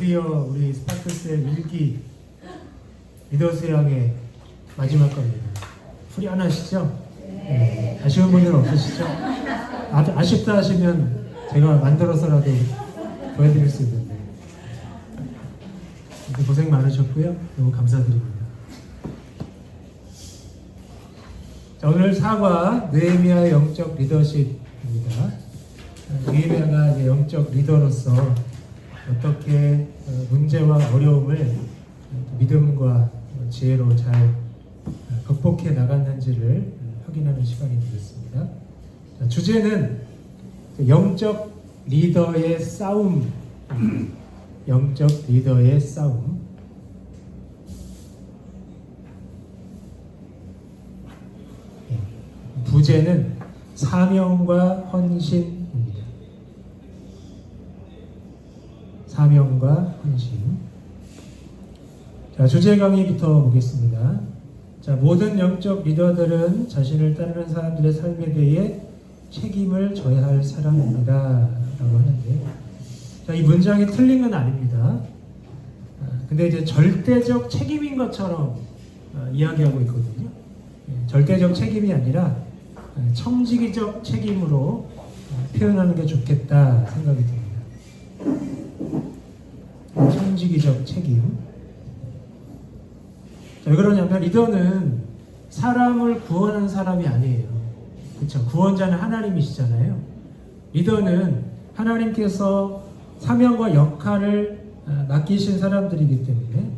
드디어 우리 스파크스의 일기 리더스양의 마지막 겁니다. 후련하시죠? 네. 아쉬운 분들은 없으시죠? 아쉽다 하시면 제가 만들어서라도 보여드릴 수 있는데 고생 많으셨고요. 너무 감사드립니다. 자, 오늘 4과 느헤미야의 영적 리더십입니다. 느헤미야가 이제 영적 리더로서 어떻게 문제와 어려움을 믿음과 지혜로 잘 극복해 나갔는지를 확인하는 시간이 되겠습니다. 자, 주제는 영적 리더의 싸움. 영적 리더의 싸움. 부제는 사명과 헌신입니다. 사명과 헌신. 자, 주제 강의부터 보겠습니다. 자, 모든 영적 리더들은 자신을 따르는 사람들의 삶에 대해 책임을 져야 할 사람입니다. 라고 하는데, 자, 이 문장이 틀린 건 아닙니다. 근데 이제 절대적 책임인 것처럼 이야기하고 있거든요. 절대적 책임이 아니라 청지기적 책임으로 표현하는 게 좋겠다 생각이 듭니다. 청지기적 책임. 자, 왜 그러냐면 리더는 사람을 구원하는 사람이 아니에요. 그렇죠? 구원자는 하나님이시잖아요. 리더는 하나님께서 사명과 역할을 맡기신 사람들이기 때문에,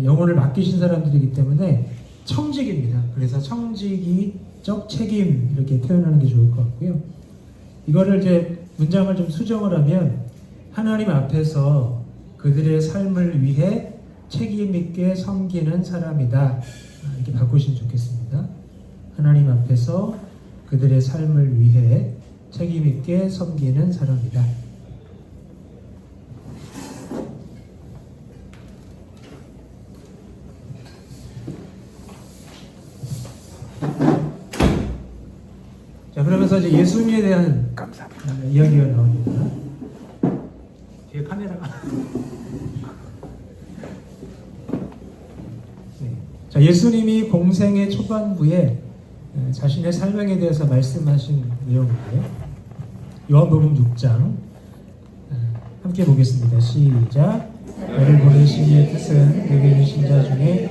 영혼을 맡기신 사람들이기 때문에 청직입니다. 그래서 청지기적 책임 이렇게 표현하는 게 좋을 것 같고요. 이거를 이제 문장을 좀 수정을 하면 하나님 앞에서 그들의 삶을 위해 책임 있게 섬기는 사람이다. 이렇게 바꾸시면 좋겠습니다. 하나님 앞에서 그들의 삶을 위해 책임 있게 섬기는 사람이다. 자, 그러면서 이제 예수님에 대한 이야기가 나옵니다. 뒤에 카메라가. 네. 자, 예수님이 공생의 초반부에 자신의 사명에 대해서 말씀하신 내용인데요. 요한복음 6장 함께 보겠습니다. 시작. 나를 보내신 이의 뜻은 내게 계신 자 중에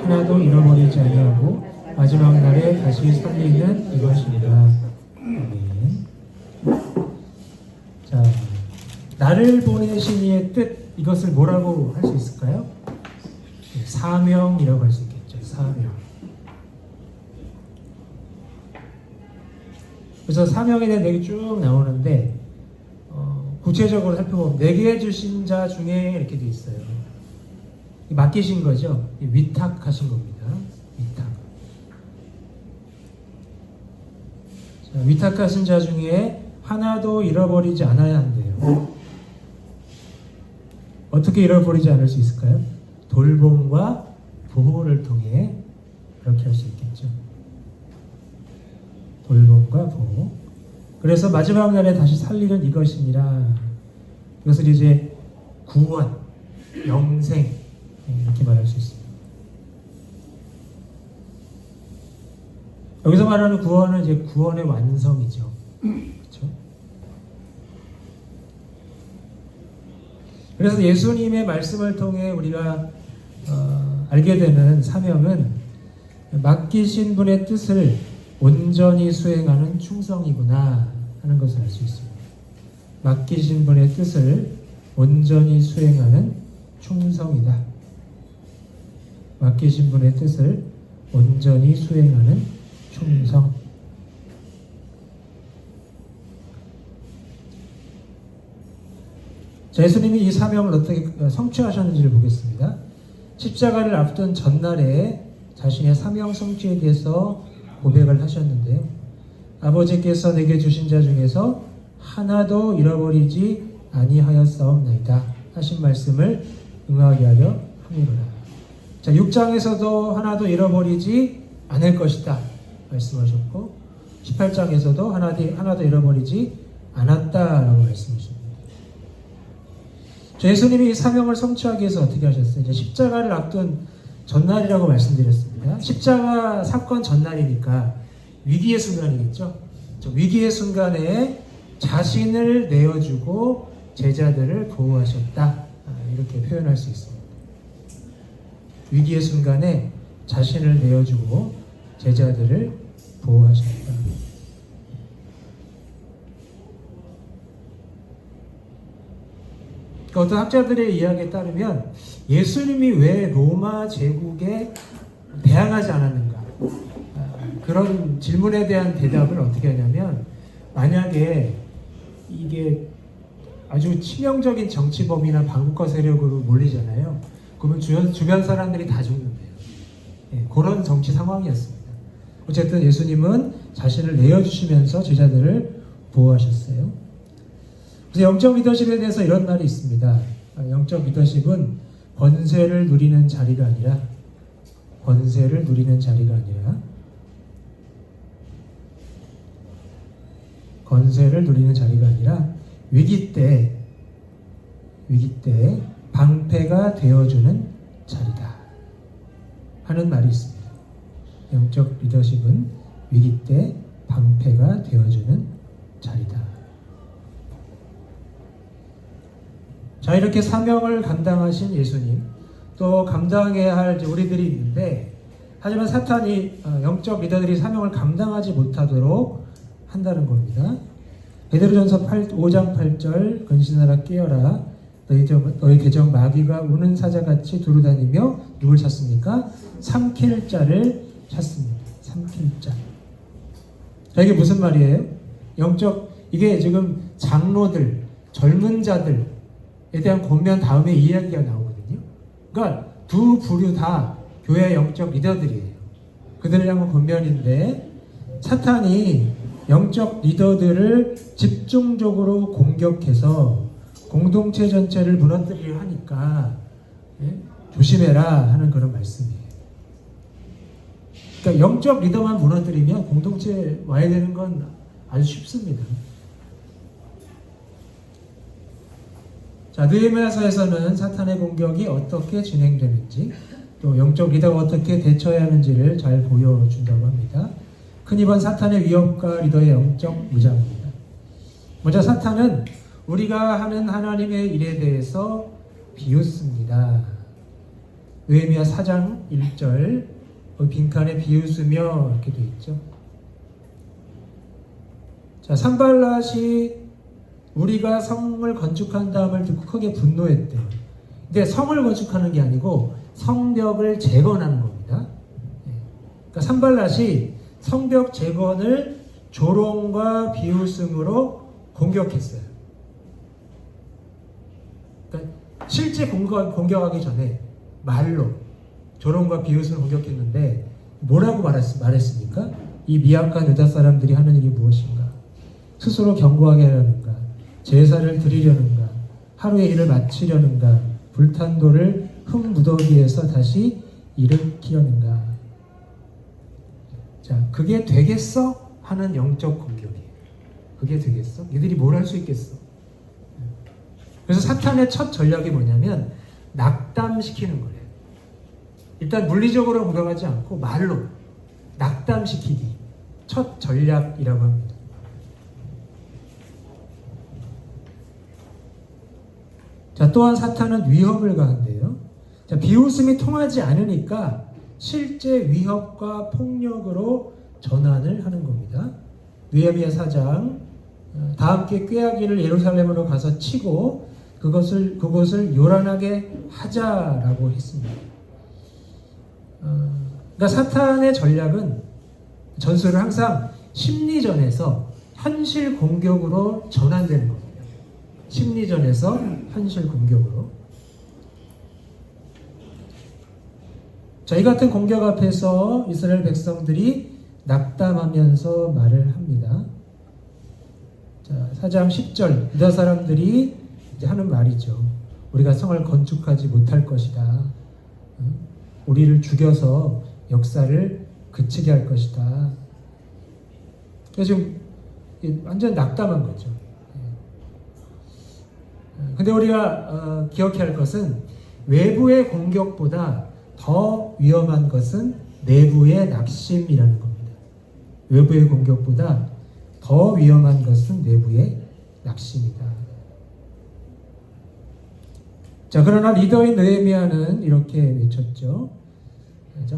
하나도 잃어버리지 아니하고 마지막 날에 다시 살리는 이것입니다. 아멘. 자, 나를 보내신 이의 뜻, 이것을 뭐라고 할 수 있을까요? 사명이라고 할 수 있겠죠. 사명. 그래서 사명에 대한 얘기 쭉 나오는데 구체적으로 살펴보면 내게 주신 자 중에 이렇게 돼 있어요. 맡기신 거죠. 위탁하신 겁니다. 위탁. 자, 위탁하신 자 중에 하나도 잃어버리지 않아야 한대요. 어떻게 잃어버리지 않을 수 있을까요? 돌봄과 보호를 통해 그렇게 할 수 있겠죠. 돌봄과 보호. 그래서 마지막 날에 다시 살리는 이것이니라. 이것을 이제 구원, 영생 이렇게 말할 수 있습니다. 여기서 말하는 구원은 이제 구원의 완성이죠. 그렇죠? 그래서 예수님의 말씀을 통해 우리가 알게 되는 사명은 맡기신 분의 뜻을 온전히 수행하는 충성이구나 하는 것을 알 수 있습니다. 맡기신 분의 뜻을 온전히 수행하는 충성이다. 맡기신 분의 뜻을 온전히 수행하는 충성. 자, 예수님이 이 사명을 어떻게 성취하셨는지를 보겠습니다. 십자가를 앞둔 전날에 자신의 사명 성취에 대해서 고백을 하셨는데요. 아버지께서 내게 주신 자 중에서 하나도 잃어버리지 아니하였사옵나이다 하신 말씀을 응하게 하려 함이로라. 자, 6장에서도 하나도 잃어버리지 않을 것이다 말씀하셨고 18장에서도 하나도 잃어버리지 않았다라고 말씀하십니다. 예수님이 이 사명을 성취하기 위해서 어떻게 하셨어요? 이제 십자가를 앞둔 전날이라고 말씀드렸습니다. 십자가 사건 전날이니까 위기의 순간이겠죠. 위기의 순간에 자신을 내어주고 제자들을 보호하셨다. 이렇게 표현할 수 있습니다. 위기의 순간에 자신을 내어주고 제자들을 보호하셨다. 어떤 학자들의 이야기에 따르면 예수님이 왜 로마 제국에 대항하지 않았는가, 그런 질문에 대한 대답을 어떻게 하냐면, 만약에 이게 아주 치명적인 정치범이나 반국가 세력으로 몰리잖아요. 그러면 주변 사람들이 다 죽는데요. 그런 정치 상황이었습니다. 어쨌든 예수님은 자신을 내어주시면서 제자들을 보호하셨어요. 그래서 영적 리더십에 대해서 이런 말이 있습니다. 영적 리더십은 권세를 누리는 자리가 아니라 위기 때 방패가 되어주는 자리다 하는 말이 있습니다. 영적 리더십은 위기 때 방패가 되어주는 자리다. 자, 이렇게 사명을 감당하신 예수님, 또 감당해야 할 우리들이 있는데, 하지만 사탄이 영적 리더들이 사명을 감당하지 못하도록 한다는 겁니다. 베드로전서 5장 8절, 근신하라 깨어라, 너희 대적 마귀가 우는 사자같이 두루다니며 누굴 찾습니까? 삼킬 자를 찾습니다. 삼킬 자. 자, 이게 무슨 말이에요? 이게 지금 장로들, 젊은 자들에 대한 권면 다음에 이야기가 나오거든요. 그러니까 두 부류 다 교회 영적 리더들이에요. 그들을 향한 권면인데, 사탄이 영적 리더들을 집중적으로 공격해서 공동체 전체를 무너뜨리려 하니까 조심해라 하는 그런 말씀이에요. 그러니까 영적 리더만 무너뜨리면 공동체 와야 되는 건 아주 쉽습니다. 자, 느헤미야서에서는 사탄의 공격이 어떻게 진행되는지, 또 영적 리더가 어떻게 대처해야 하는지를 잘 보여준다고 합니다. 흔히번 사탄의 위협과 리더의 영적 무장입니다. 먼저 사탄은 우리가 하는 하나님의 일에 대해서 비웃습니다. 느헤미야 4장 1절, 빈칸에 비웃으며 이렇게 되어 있죠. 자, 산발랏이 우리가 성을 건축한 다음을 듣고 크게 분노했대요. 근데 성을 건축하는 게 아니고 성벽을 재건하는 겁니다. 그러니까 산발랏이 성벽 재건을 조롱과 비웃음으로 공격했어요. 그러니까 실제 공격하기 전에 말로 조롱과 비웃음을 공격했는데, 뭐라고 말했습니까? 이 미약한 유다 사람들이 하는 일이 무엇인가? 스스로 견고하게 하려는가? 제사를 드리려는가? 하루의 일을 마치려는가? 불탄 돌을 흙무더기에서 다시 일으키려는가? 자, 그게 되겠어? 하는 영적 공격이에요. 그게 되겠어? 이들이 뭘 할 수 있겠어? 그래서 사탄의 첫 전략이 뭐냐면 낙담시키는 거예요. 일단 물리적으로 공격하지 않고 말로 낙담시키기, 첫 전략이라고 합니다. 자, 또한 사탄은 위협을 가한대요. 자, 비웃음이 통하지 않으니까 실제 위협과 폭력으로 전환을 하는 겁니다. 느헤미야 4장, 다 함께 꾀하기를 예루살렘으로 가서 치고 그것을 요란하게 하자라고 했습니다. 그러니까 사탄의 전술은 항상 심리전에서 현실 공격으로 전환되는 겁니다. 심리전에서 현실 공격으로. 자, 이 같은 공격 앞에서 이스라엘 백성들이 낙담하면서 말을 합니다. 자, 4장 10절, 유다 사람들이 이제 하는 말이죠. 우리가 성을 건축하지 못할 것이다. 우리를 죽여서 역사를 그치게 할 것이다. 그래서 지금 완전 낙담한 거죠. 근데 우리가 기억해야 할 것은 외부의 공격보다 더 위험한 것은 내부의 낙심이라는 겁니다. 외부의 공격보다 더 위험한 것은 내부의 낙심이다. 자, 그러나 리더인 느헤미야는 이렇게 외쳤죠.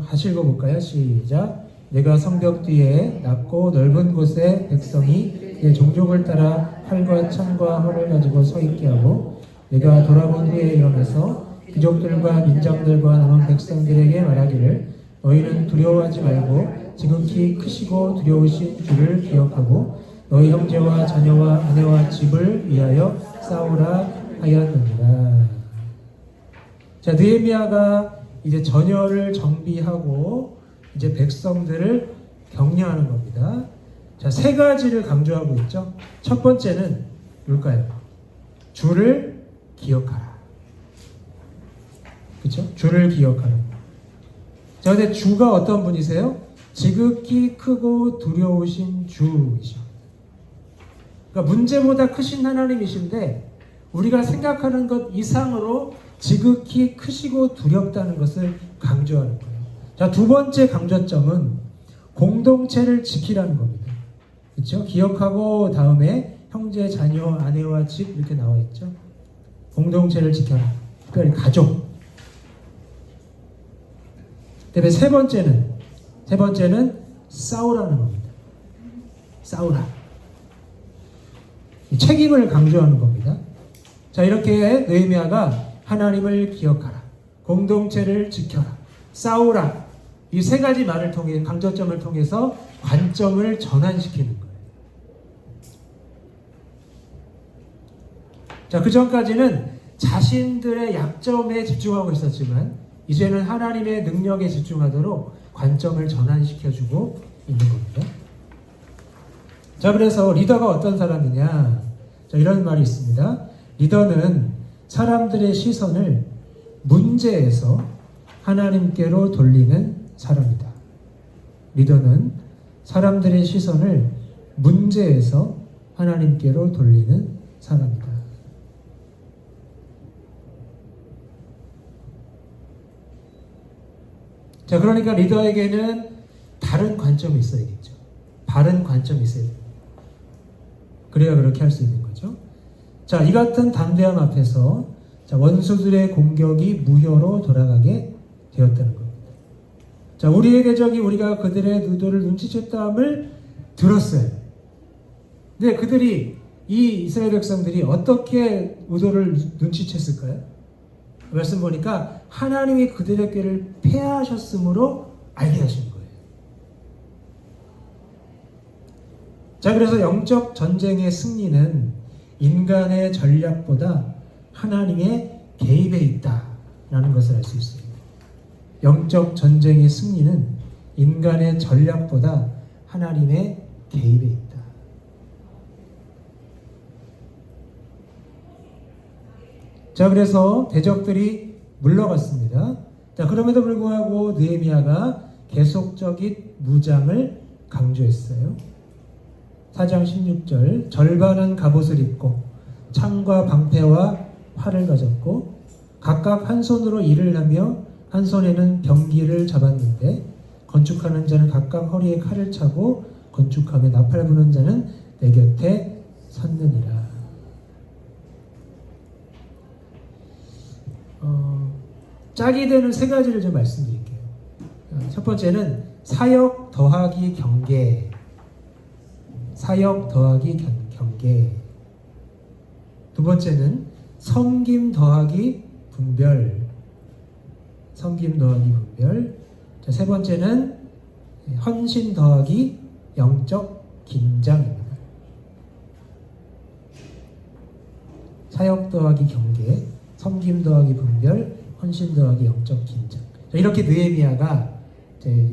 같이 읽어볼까요? 시작. 내가 성벽 뒤에 낮고 넓은 곳에 백성이 내 종족을 따라 활과 창과 활을 가지고 서 있게 하고 내가 돌아본 후에 일어나서 귀족들과 민장들과 남은 백성들에게 말하기를 너희는 두려워하지 말고 지극히 크시고 두려우신 주를 기억하고 너희 형제와 자녀와 아내와 집을 위하여 싸우라 하였느니라. 자, 느헤미야가 이제 전열을 정비하고 이제 백성들을 격려하는 겁니다. 자, 세 가지를 강조하고 있죠. 첫 번째는 뭘까요? 주를 기억하라. 그렇죠? 주를 기억하라. 자, 근데 주가 어떤 분이세요? 지극히 크고 두려우신 주이죠. 그러니까 문제보다 크신 하나님이신데 우리가 생각하는 것 이상으로 지극히 크시고 두렵다는 것을 강조하는 거예요. 자, 두 번째 강조점은 공동체를 지키라는 겁니다. 그렇죠? 기억하고 다음에 형제, 자녀, 아내와 집 이렇게 나와 있죠. 공동체를 지켜라. 특별히 가족. 그다음에 세 번째는 싸우라는 겁니다. 싸우라. 책임을 강조하는 겁니다. 자, 이렇게 느헤미야가 하나님을 기억하라, 공동체를 지켜라, 싸우라, 이 세 가지 말을 통해 강조점을 통해서 관점을 전환시키는 거예요. 자, 그 전까지는 자신들의 약점에 집중하고 있었지만 이제는 하나님의 능력에 집중하도록 관점을 전환시켜주고 있는 겁니다. 자, 그래서 리더가 어떤 사람이냐? 자, 이런 말이 있습니다. 리더는 사람들의 시선을 문제에서 하나님께로 돌리는 사람이다. 리더는 사람들의 시선을 문제에서 하나님께로 돌리는 사람이다. 자, 그러니까 리더에게는 다른 관점이 있어야겠죠. 바른 관점이 있어야 됩니다. 그래야 그렇게 할 수 있는 거죠. 자, 이 같은 담대함 앞에서 자, 원수들의 공격이 무효로 돌아가게 되었다는 겁니다. 자, 우리의 대적이 우리가 그들의 의도를 눈치챘다함을 들었어요. 근데 그들이 이 이스라엘 백성들이 어떻게 의도를 눈치챘을까요? 말씀 보니까 하나님이 그들의 꾀를 패하셨으므로 알게 하신 거예요. 자, 그래서 영적 전쟁의 승리는 인간의 전략보다 하나님의 개입에 있다라는 것을 알 수 있습니다. 영적 전쟁의 승리는 인간의 전략보다 하나님의 개입에 있다. 자, 그래서 대적들이 물러갔습니다. 자, 그럼에도 불구하고 느헤미야가 계속적인 무장을 강조했어요. 4장 16절 절반은 갑옷을 입고 창과 방패와 활을 가졌고 각각 한 손으로 일을 하며 한 손에는 병기를 잡았는데 건축하는 자는 각각 허리에 칼을 차고 건축하며 나팔 부는 자는 내 곁에 섰느니라. 짝이 되는 세 가지를 좀 말씀드릴게요. 첫 번째는 사역 더하기 경계. 사역 더하기 경계. 두 번째는 섬김 더하기 분별. 섬김 더하기 분별. 자, 세 번째는 헌신 더하기 영적 긴장입니다. 사역 더하기 경계, 섬김 더하기 분별, 헌신 더하기 영적 긴장. 자, 이렇게 느헤미야가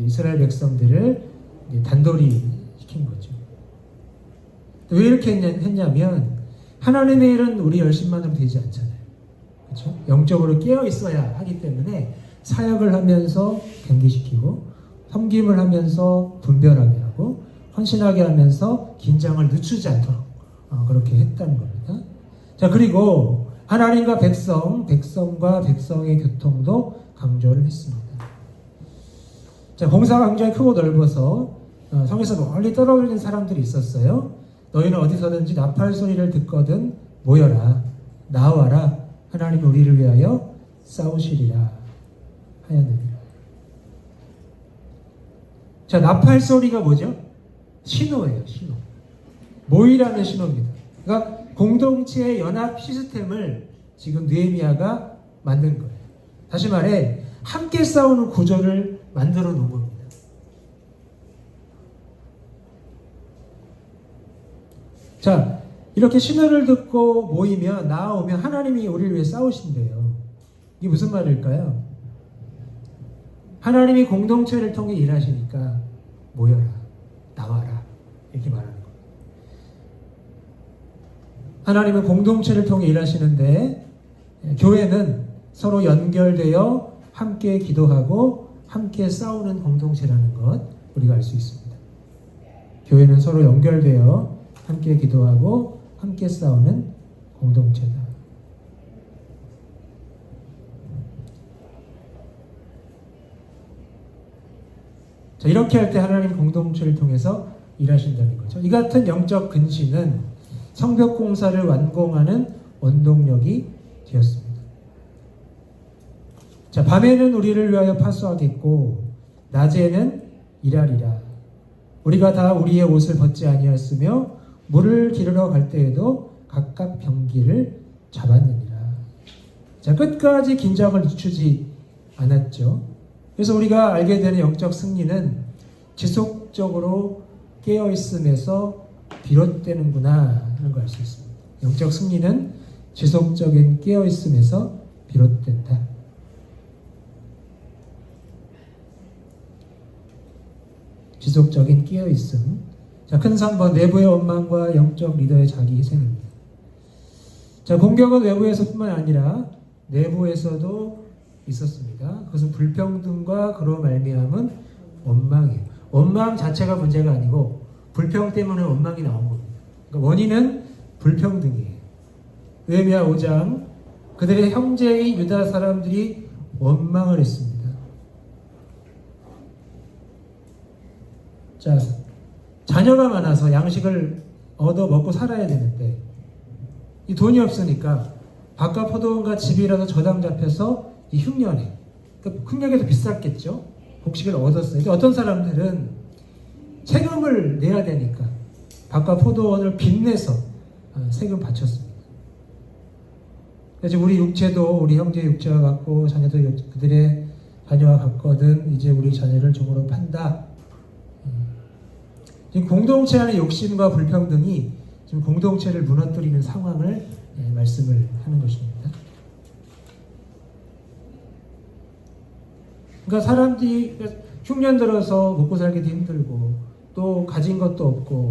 이스라엘 백성들을 단돌이 시킨 거죠. 왜 이렇게 했냐면 하나님의 일은 우리 열심만으로 되지 않잖아요. 그렇죠? 영적으로 깨어 있어야 하기 때문에 사역을 하면서 경계시키고 섬김을 하면서 분별하게 하고 헌신하게 하면서 긴장을 늦추지 않도록 그렇게 했다는 겁니다. 자, 그리고 하나님과 백성, 백성과 백성의 교통도 강조를 했습니다. 자, 공사가 굉장히 크고 넓어서 성에서 멀리 떨어져 있는 사람들이 있었어요. 너희는 어디서든지 나팔 소리를 듣거든 모여라, 나와라. 하나님이 우리를 위하여 싸우시리라 하였느니라. 자, 나팔 소리가 뭐죠? 신호예요, 신호. 모이라는 신호입니다. 그러니까 공동체의 연합 시스템을 지금 느헤미야가 만든 거예요. 다시 말해 함께 싸우는 구조를 만들어 놓은 겁니다. 자, 이렇게 신호를 듣고 모이면 나오면 하나님이 우리를 위해 싸우신대요. 이게 무슨 말일까요? 하나님이 공동체를 통해 일하시니까 모여라, 나와라 이렇게 말하는 거예요. 하나님은 공동체를 통해 일하시는데 교회는 서로 연결되어 함께 기도하고 함께 싸우는 공동체라는 것 우리가 알 수 있습니다. 교회는 서로 연결되어 함께 기도하고 함께 싸우는 공동체다. 자, 이렇게 할 때 하나님 공동체를 통해서 일하신다는 거죠. 이 같은 영적 근신은 성벽 공사를 완공하는 원동력이 되었습니다. 자, 밤에는 우리를 위하여 파수하겠고 낮에는 일하리라. 우리가 다 우리의 옷을 벗지 아니하였으며 물을 기르러 갈 때에도 각각 병기를 잡았느니라. 자, 끝까지 긴장을 늦추지 않았죠. 그래서 우리가 알게 되는 영적 승리는 지속적으로 깨어있음에서 비롯되는구나 하는 걸 알 수 있습니다. 영적 승리는 지속적인 깨어있음에서 비롯된다. 지속적인 깨어있음. 자, 큰 3번 내부의 원망과 영적 리더의 자기 희생입니다. 자, 공격은 외부에서뿐만 아니라 내부에서도 있었습니다. 그것은 불평등과 그로 말미암은 원망이에요. 원망 자체가 문제가 아니고 불평 때문에 원망이 나온 겁니다. 그러니까 원인은 불평등이에요. 느헤미야 5장 그들의 형제인 유다 사람들이 원망을 했습니다. 자, 자녀가 많아서 양식을 얻어 먹고 살아야 되는데 이 돈이 없으니까 바깥 포도원과 집이라도 저당 잡혀서 이 흉년에, 그러니까 흉년에서 비쌌겠죠. 곡식을 얻었어요. 근데 어떤 사람들은 세금을 내야 되니까 바깥 포도원을 빚내서 세금 바쳤습니다. 그래서 우리 육체도 우리 형제 육체와 같고 자녀도 그들의 자녀와 같거든 이제 우리 자녀를 종으로 판다. 지금 공동체 안의 욕심과 불평등이 지금 공동체를 무너뜨리는 상황을 말씀을 하는 것입니다. 그러니까 사람들이 흉년 들어서 먹고 살기도 힘들고 또 가진 것도 없고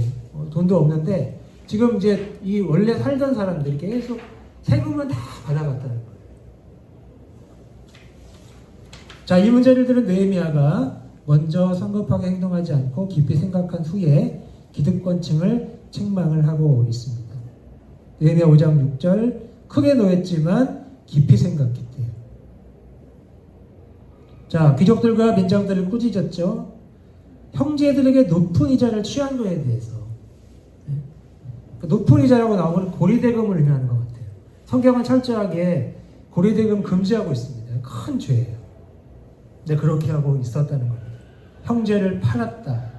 돈도 없는데 지금 이제 이 원래 살던 사람들이 계속 세금은 다 받아갔다는 거예요. 자, 이 문제를 들은 느헤미야가 먼저 성급하게 행동하지 않고 깊이 생각한 후에 기득권층을 책망을 하고 있습니다. 느헤미야 5장 6절 크게 노했지만 깊이 생각했대요. 자, 귀족들과 민장들을 꾸짖었죠. 형제들에게 높은 이자를 취한 거에 대해서. 높은 이자라고 나오면 고리대금을 의미하는 것 같아요. 성경은 철저하게 고리대금 금지하고 있습니다. 큰 죄예요. 근데 그렇게 하고 있었다는 겁니다. 형제를 팔았다.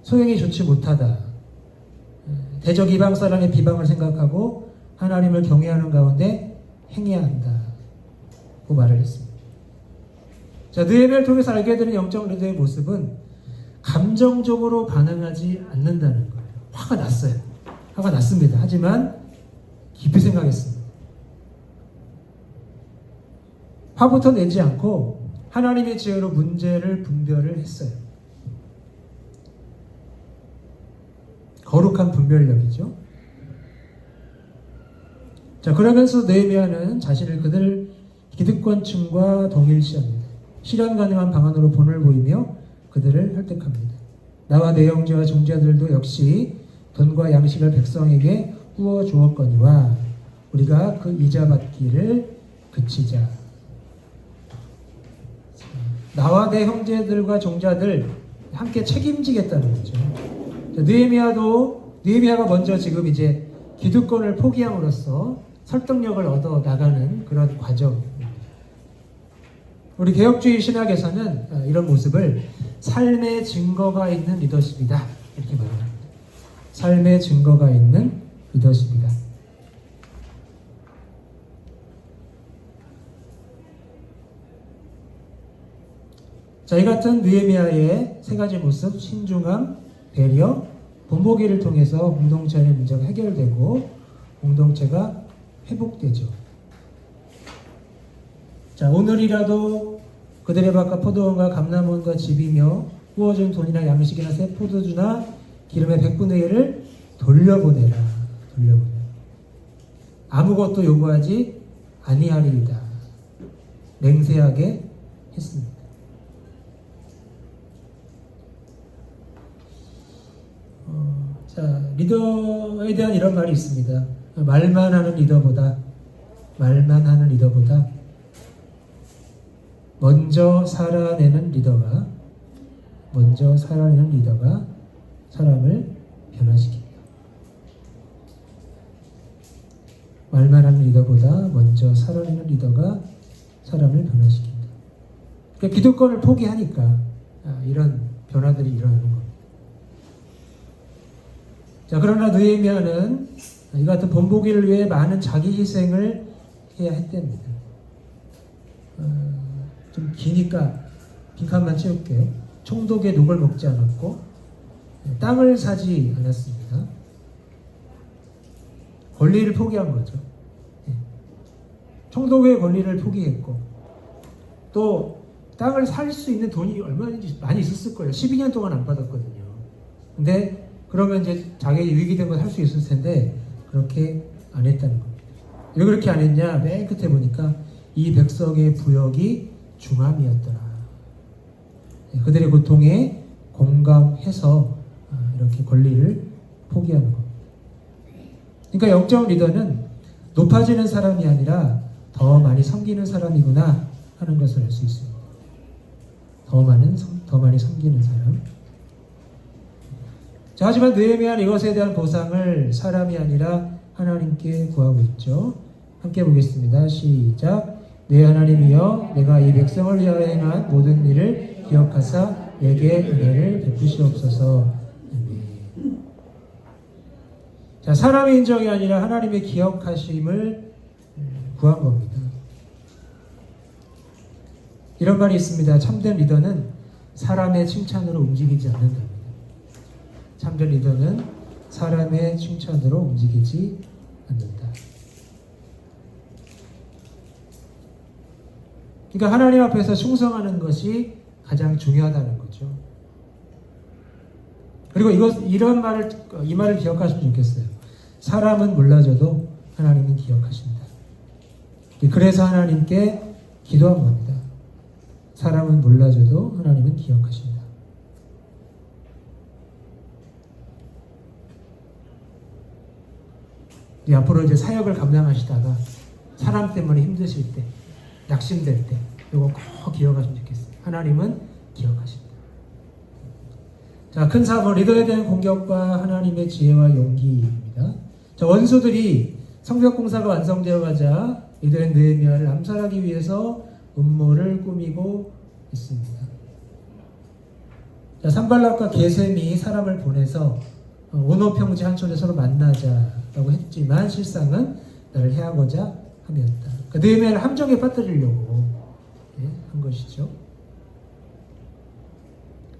소행이 좋지 못하다. 대적 이방 사람의 비방을 생각하고 하나님을 경외하는 가운데 행해야 한다. 그 말을 했습니다. 자, 느헤미야를 통해서 알게 되는 영적 리더의 모습은 감정적으로 반응하지 않는다는 거예요. 화가 났어요. 화가 났습니다. 하지만 깊이 생각했습니다. 화부터 내지 않고 하나님의 지혜로 문제를 분별을 했어요. 거룩한 분별력이죠. 자, 그러면서 느헤미야는 자신을 그들 기득권층과 동일시합니다. 실현 가능한 방안으로 본을 보이며 그들을 설득합니다. 나와 내 형제와 종자들도 역시 돈과 양식을 백성에게 후어 주었거니와 우리가 그 이자받기를 그치자. 나와 내 형제들과 종자들 함께 책임지겠다는 거죠. 느헤미야가 먼저 지금 이제 기득권을 포기함으로써 설득력을 얻어 나가는 그런 과정입니다. 우리 개혁주의 신학에서는 이런 모습을 삶의 증거가 있는 리더십이다 이렇게 말합니다. 삶의 증거가 있는 리더십이다. 자, 이 같은 느헤미야의 세 가지 모습, 신중함, 배려, 본보기를 통해서 공동체의 문제가 해결되고 공동체가 회복되죠. 자, 오늘이라도 그들의 밭과 포도원과 감람원과 집이며 구워준 돈이나 양식이나 새 포도주나 기름의 100분의 1을 돌려보내라. 아무것도 요구하지 아니하리이다. 맹세하게 했습니다. 자, 리더에 대한 이런 말이 있습니다. 말만 하는 리더보다 먼저 살아내는 리더가 사람을 변화시킵니다. 말만 하는 리더보다 먼저 살아내는 리더가 사람을 변화시킵니다. 그러니까 기득권을 포기하니까 이런 변화들이 일어나는 겁니다. 자, 그러나 느헤미야는 이 같은 본보기를 위해 많은 자기 희생을 해야 했답니다. 좀 기니까 빈칸만 채울게요. 총독의 녹을 먹지 않았고 땅을 사지 않았습니다. 권리를 포기한 거죠. 총독의 권리를 포기했고 또 땅을 살 수 있는 돈이 얼마든지 많이 있었을 거예요. 12년 동안 안 받았거든요. 근데 그러면 이제 자기 유익이 된 건 할 수 있을 텐데 그렇게 안 했다는 겁니다. 왜 그렇게 안 했냐? 맨 끝에 보니까 이 백성의 부역이 중함이었더라. 그들의 고통에 공감해서 이렇게 권리를 포기하는 겁니다. 그러니까 영적 리더는 높아지는 사람이 아니라 더 많이 섬기는 사람이구나 하는 것을 알 수 있습니다. 더 많이 섬기는 사람. 자, 하지만 느헤미야는 이것에 대한 보상을 사람이 아니라 하나님께 구하고 있죠. 함께 보겠습니다. 시작. 내 하나님이여, 내가 이 백성을 위하여 행한 모든 일을 기억하사 내게 은혜를 베푸시옵소서. 자, 사람의 인정이 아니라 하나님의 기억하심을 구한 겁니다. 이런 말이 있습니다. 참된 리더는 사람의 칭찬으로 움직이지 않는다. 참된 리더는 사람의 칭찬으로 움직이지 않는다. 그러니까 하나님 앞에서 충성하는 것이 가장 중요하다는 거죠. 그리고 이 말을 기억하시면 좋겠어요. 사람은 몰라져도 하나님은 기억하신다. 그래서 하나님께 기도한 겁니다. 사람은 몰라져도 하나님은 기억하신다. 앞으로 이제 사역을 감당하시다가 사람 때문에 힘드실 때, 낙심될 때, 이거 꼭 기억하시면 좋겠어요. 하나님은 기억하신다. 자, 큰 사번, 리더에 대한 공격과 하나님의 지혜와 용기입니다. 자, 원수들이 성벽 공사가 완성되어 가자 리더인 느헤미야를 암살하기 위해서 음모를 꾸미고 있습니다. 자, 산발락과 게셈이 사람을 보내서 온오평지 한촌에 서로 만나자라고 했지만 실상은 나를 해하고자 함이었다. 그러니까 느헤미야를 함정에 빠뜨리려고 한 것이죠.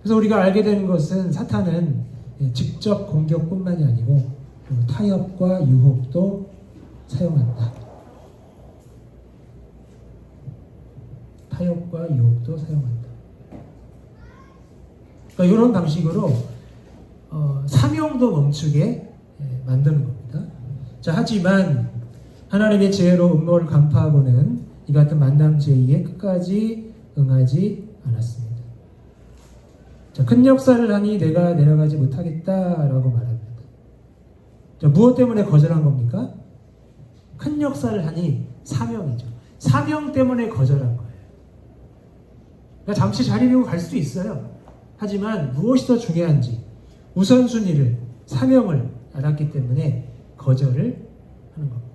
그래서 우리가 알게 되는 것은 사탄은 직접 공격뿐만이 아니고 타협과 유혹도 사용한다. 타협과 유혹도 사용한다. 그러니까 이런 방식으로 사명도 멈추게 만드는 겁니다. 자, 하지만 하나님의 지혜로 음모를 간파하고는 이 같은 만남 제의에 끝까지 응하지 않았습니다. 자, 큰 역사를 하니 내가 내려가지 못하겠다라고 말합니다. 자, 무엇 때문에 거절한 겁니까? 큰 역사를 하니 사명이죠. 사명 때문에 거절한 거예요. 그러니까 잠시 자리 비우고 갈 수도 있어요. 하지만 무엇이 더 중요한지 우선순위를, 사명을 알았기 때문에 거절을 하는 겁니다.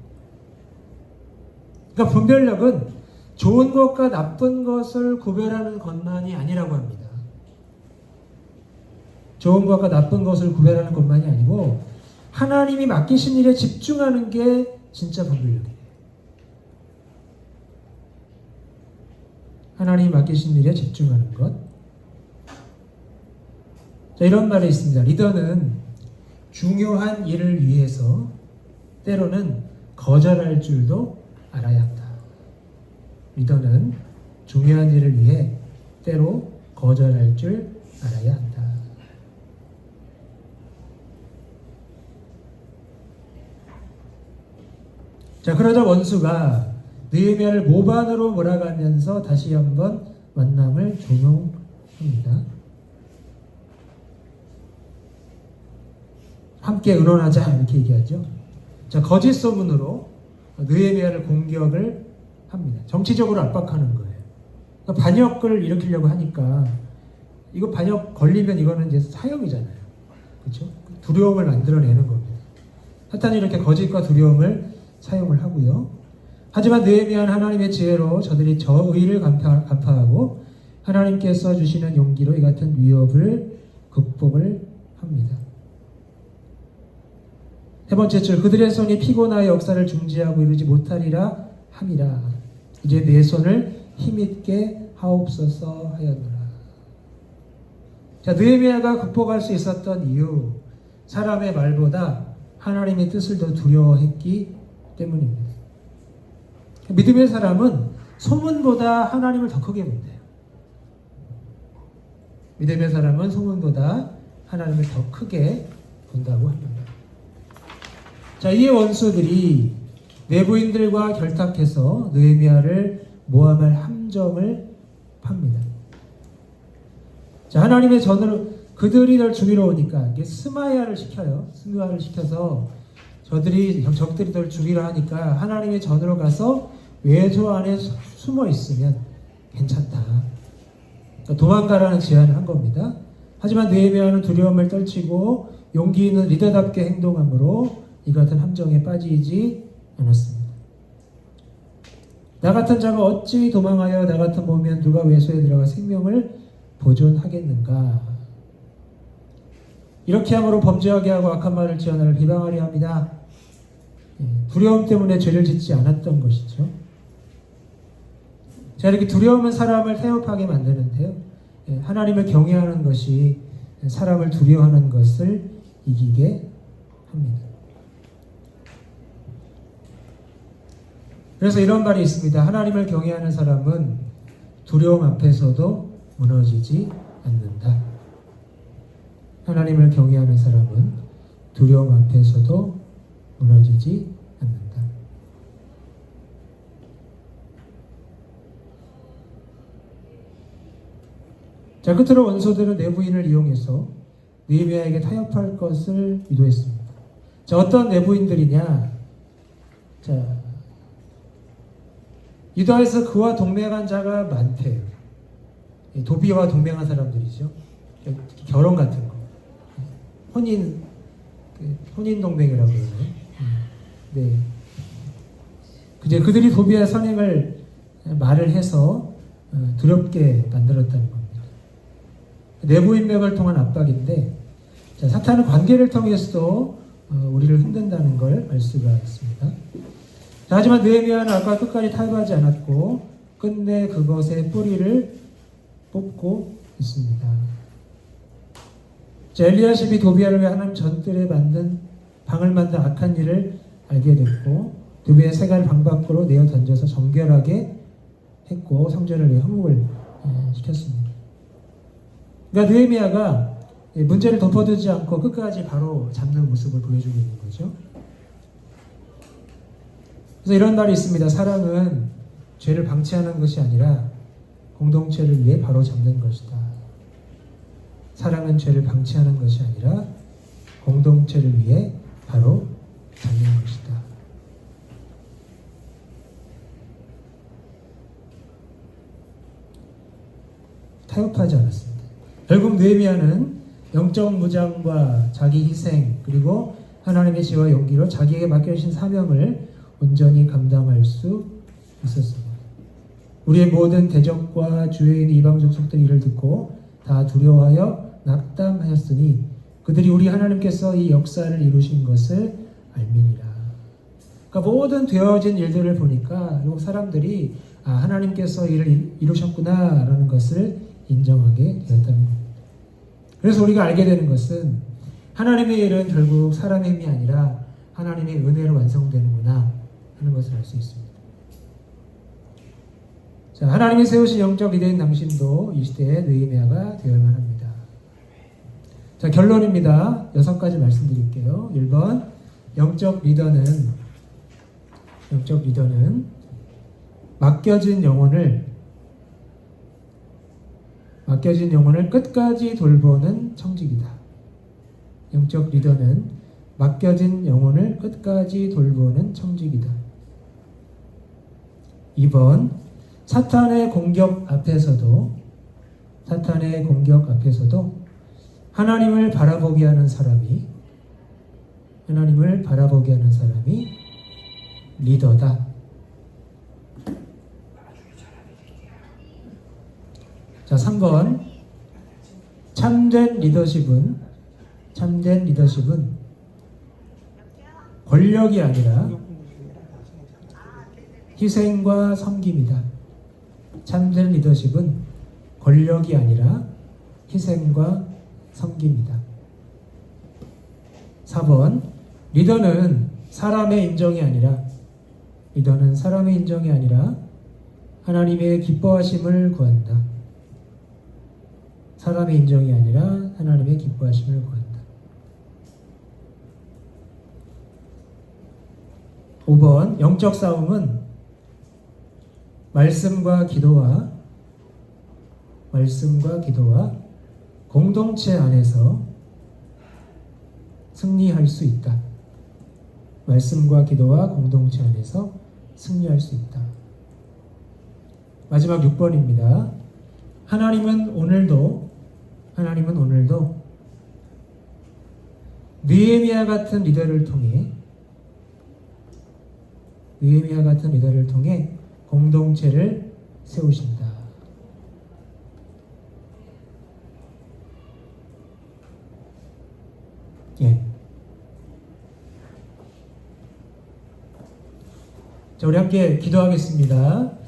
그러니까 분별력은 좋은 것과 나쁜 것을 구별하는 것만이 아니라고 합니다. 좋은 것과 나쁜 것을 구별하는 것만이 아니고 하나님이 맡기신 일에 집중하는 게 진짜 분별력이에요. 하나님이 맡기신 일에 집중하는 것. 자, 이런 말이 있습니다. 리더는 중요한 일을 위해서 때로는 거절할 줄도 알아야 한다. 리더는 중요한 일을 위해 때로 거절할 줄 알아야 한다. 자, 그러자 원수가 느헤미야를 모반으로 몰아가면서 다시 한번 만남을 종용합니다. 함께 의논하자 이렇게 얘기하죠. 자, 거짓 소문으로 느헤미야를 공격을 합니다. 정치적으로 압박하는 거예요. 그러니까 반역을 일으키려고 하니까 이거 반역 걸리면 이거는 이제 사형이잖아요. 그렇죠? 두려움을 만들어내는 겁니다. 사탄이 이렇게 거짓과 두려움을 사용을 하고요. 하지만 느헤미야는 하나님의 지혜로 저들이 저 의를 간파하고 하나님께서 주시는 용기로 이 같은 위협을 극복을 합니다. 세 번째 줄, 그들의 손이 피곤하여 역사를 중지하고 이루지 못하리라 함이라. 이제 내 손을 힘있게 하옵소서 하였노라. 자, 느헤미야가 극복할 수 있었던 이유, 사람의 말보다 하나님의 뜻을 더 두려워했기 때문입니다. 믿음의 사람은 소문보다 하나님을 더 크게 본대요. 믿음의 사람은 소문보다 하나님을 더 크게 본다고 합니다. 자, 이에 원수들이 내부인들과 결탁해서 느헤미야를 모함할 함정을 팝니다. 자, 하나님의 전으로 그들이 널 죽이러 오니까 이게 스마야를 시켜요. 스마야를 시켜서 적들이 널 죽이려 하니까 하나님의 전으로 가서 외조 안에 숨어 있으면 괜찮다. 그러니까 도망가라는 제안을 한 겁니다. 하지만 느헤미야는 두려움을 떨치고 용기 있는 리더답게 행동함으로 이 같은 함정에 빠지지 않았습니다. 나 같은 자가 어찌 도망하여 나 같은 몸이면 누가 외소에 들어가 생명을 보존하겠는가. 이렇게 함으로 범죄하게 하고 악한 말을 지어 나를 비방하려 합니다. 두려움 때문에 죄를 짓지 않았던 것이죠. 자, 이렇게 두려움은 사람을 태업하게 만드는데요. 하나님을 경외하는 것이 사람을 두려워하는 것을 이기게 합니다. 그래서 이런 말이 있습니다. 하나님을 경외하는 사람은 두려움 앞에서도 무너지지 않는다. 하나님을 경외하는 사람은 두려움 앞에서도 무너지지 않는다. 자, 끝으로 원수들은 내부인을 이용해서 느헤미야에게 타협할 것을 유도했습니다. 자, 어떤 내부인들이냐? 자, 유다에서 그와 동맹한 자가 많대요. 도비와 동맹한 사람들이죠. 결혼 같은 거. 혼인 동맹이라고 그러네요. 네. 이제 그들이 도비와 선행을 말을 해서 두렵게 만들었다는 겁니다. 내부 인맥을 통한 압박인데, 자, 사탄은 관계를 통해서도 우리를 흔든다는 걸 알 수가 있습니다. 자, 하지만 느헤미야는 아까 끝까지 타협하지 않았고 끝내 그것의 뿌리를 뽑고 있습니다. 자, 엘리야십이 도비야를 위해 하나님 전뜰에 방을 만든 악한 일을 알게 됐고 도비야의 세간을 방 밖으로 내어 던져서 정결하게 했고 성전을 위해 허물을 시켰습니다. 그러니까 느헤미야가 문제를 덮어두지 않고 끝까지 바로 잡는 모습을 보여주고 있는 거죠. 그래서 이런 말이 있습니다. 사랑은 죄를 방치하는 것이 아니라 공동체를 위해 바로 잡는 것이다. 사랑은 죄를 방치하는 것이 아니라 공동체를 위해 바로 잡는 것이다. 타협하지 않았습니다. 결국 느헤미야는 영적 무장과 자기 희생 그리고 하나님의 지혜와 용기로 자기에게 맡겨주신 사명을 온전히 감당할 수 있었습니다. 우리의 모든 대적과 주위에 있는 이방 족속들이 이를 듣고 다 두려워하여 낙담하였으니 그들이 우리 하나님께서 이 역사를 이루신 것을 알미니라. 그러니까 모든 되어진 일들을 보니까 이 사람들이 하나님께서 이를 이루셨구나라는 것을 인정하게 되었다는 겁니다. 그래서 우리가 알게 되는 것은 하나님의 일은 결국 사람의 힘이 아니라 하나님의 은혜로 완성되는구나 하는 것을 알 수 있습니다. 자, 하나님이 세우신 영적 리더인 당신도 이 시대의 느헤미야가 되어야만 합니다. 자, 결론입니다. 6가지 말씀드릴게요. 1번, 영적 리더는 맡겨진 영혼을 끝까지 돌보는 청직이다. 영적 리더는 맡겨진 영혼을 끝까지 돌보는 청직이다. 2번, 사탄의 공격 앞에서도 하나님을 바라보게 하는 사람이 리더다. 자, 3번, 참된 리더십은 권력이 아니라 희생과 섬김이다. 참된 리더십은 권력이 아니라 희생과 섬김이다. 4번, 리더는 사람의 인정이 아니라 하나님의 기뻐하심을 구한다. 사람의 인정이 아니라 하나님의 기뻐하심을 구한다. 5번, 영적 싸움은 말씀과 기도와 공동체 안에서 승리할 수 있다. 말씀과 기도와 공동체 안에서 승리할 수 있다. 마지막 6번입니다. 하나님은 오늘도 느헤미야 같은 리더를 통해 공동체를 세우신다. 예. 자, 우리 함께 기도하겠습니다.